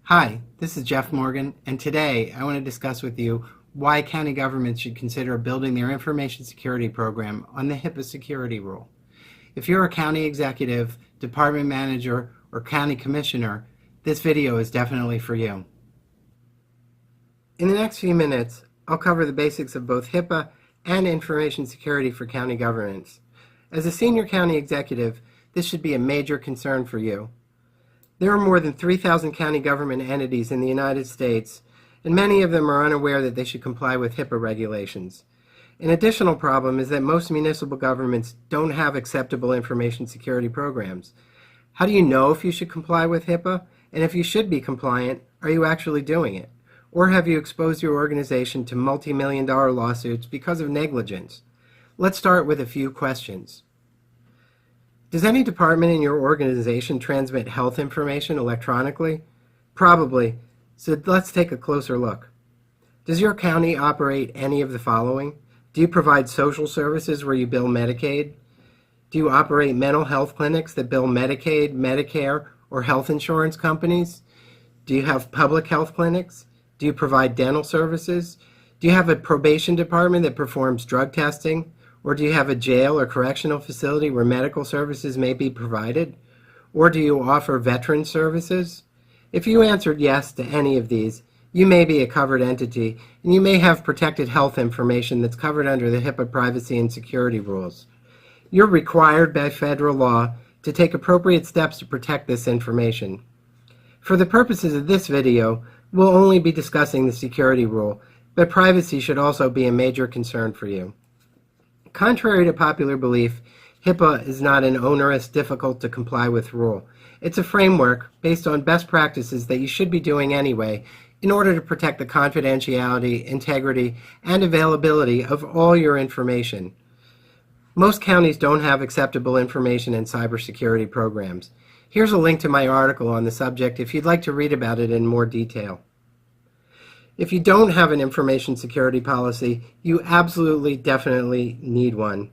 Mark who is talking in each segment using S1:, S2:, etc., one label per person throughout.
S1: Hi, this is Jeff Morgan, and today I want to discuss with you why county governments should consider building their information security program on the HIPAA Security Rule. If you're a county executive, department manager, or county commissioner, this video is definitely for you. In the next few minutes, I'll cover the basics of both HIPAA and information security for county governments. As a senior county executive, this should be a major concern for you. There are more than 3,000 county government entities in the United States, and many of them are unaware that they should comply with HIPAA regulations. An additional problem is that most municipal governments don't have acceptable information security programs. How do you know if you should comply with HIPAA? And if you should be compliant, are you actually doing it? Or have you exposed your organization to multi-million-dollar lawsuits because of negligence? Let's start with a few questions. Does any department in your organization transmit health information electronically? Probably, so let's take a closer look. Does your county operate any of the following? Do you provide social services where you bill Medicaid? Do you operate mental health clinics that bill Medicaid, Medicare, or health insurance companies? Do you have public health clinics? Do you provide dental services? Do you have a probation department that performs drug testing? Or do you have a jail or correctional facility where medical services may be provided? Or do you offer veteran services? If you answered yes to any of these, you may be a covered entity, and you may have protected health information that's covered under the HIPAA privacy and security rules. You're required by federal law to take appropriate steps to protect this information. For the purposes of this video, we'll only be discussing the security rule, but privacy should also be a major concern for you. Contrary to popular belief, HIPAA is not an onerous, difficult to comply with rule. It's a framework based on best practices that you should be doing anyway in order to protect the confidentiality, integrity, and availability of all your information. Most counties don't have acceptable information and cybersecurity programs. Here's a link to my article on the subject if you'd like to read about it in more detail. If you don't have an information security policy, you absolutely, definitely need one.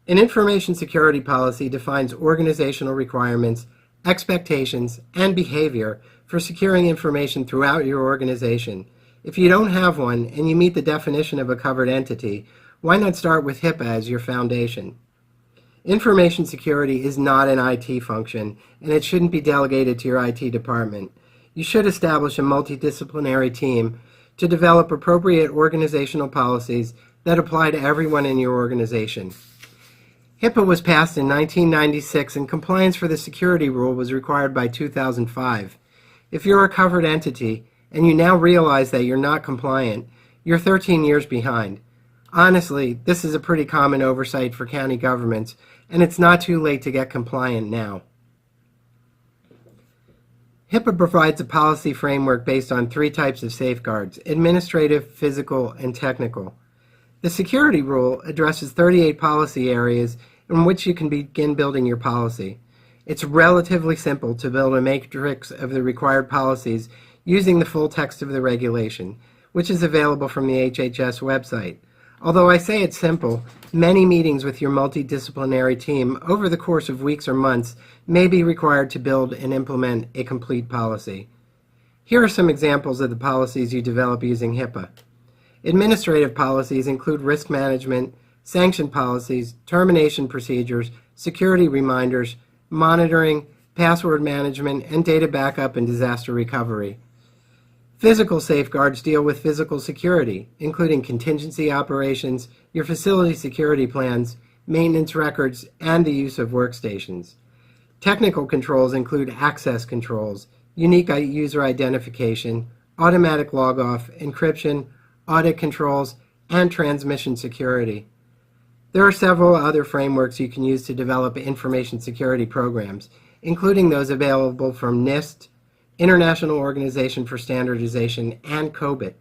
S1: An information security policy defines organizational requirements, expectations, and behavior for securing information throughout your organization. If you don't have one and you meet the definition of a covered entity, why not start with HIPAA as your foundation? Information security is not an IT function, and it shouldn't be delegated to your IT department. You should establish a multidisciplinary team to develop appropriate organizational policies that apply to everyone in your organization. HIPAA was passed in 1996, and compliance for the security rule was required by 2005. If you're a covered entity and you now realize that you're not compliant, you're 13 years behind. Honestly, this is a pretty common oversight for county governments, and it's not too late to get compliant now. HIPAA provides a policy framework based on three types of safeguards: administrative, physical, and technical. The security rule addresses 38 policy areas in which you can begin building your policy. It's relatively simple to build a matrix of the required policies using the full text of the regulation, which is available from the HHS website. Although I say it's simple, many meetings with your multidisciplinary team over the course of weeks or months may be required to build and implement a complete policy. Here are some examples of the policies you develop using HIPAA. Administrative policies include risk management, sanction policies, termination procedures, security reminders, monitoring, password management, and data backup and disaster recovery. Physical safeguards deal with physical security, including contingency operations, your facility security plans, maintenance records, and the use of workstations. Technical controls include access controls, unique user identification, automatic log-off, encryption, audit controls, and transmission security. There are several other frameworks you can use to develop information security programs, including those available from NIST, International Organization for Standardization, and COBIT.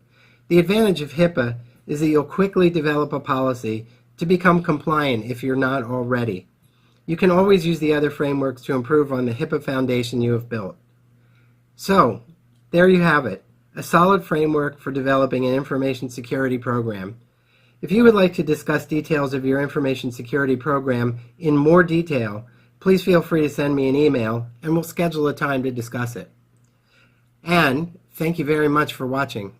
S1: The advantage of HIPAA is that you'll quickly develop a policy to become compliant if you're not already. You can always use the other frameworks to improve on the HIPAA foundation you have built. So, there you have it, a solid framework for developing an information security program. If you would like to discuss details of your information security program in more detail, please feel free to send me an email and we'll schedule a time to discuss it. And thank you very much for watching.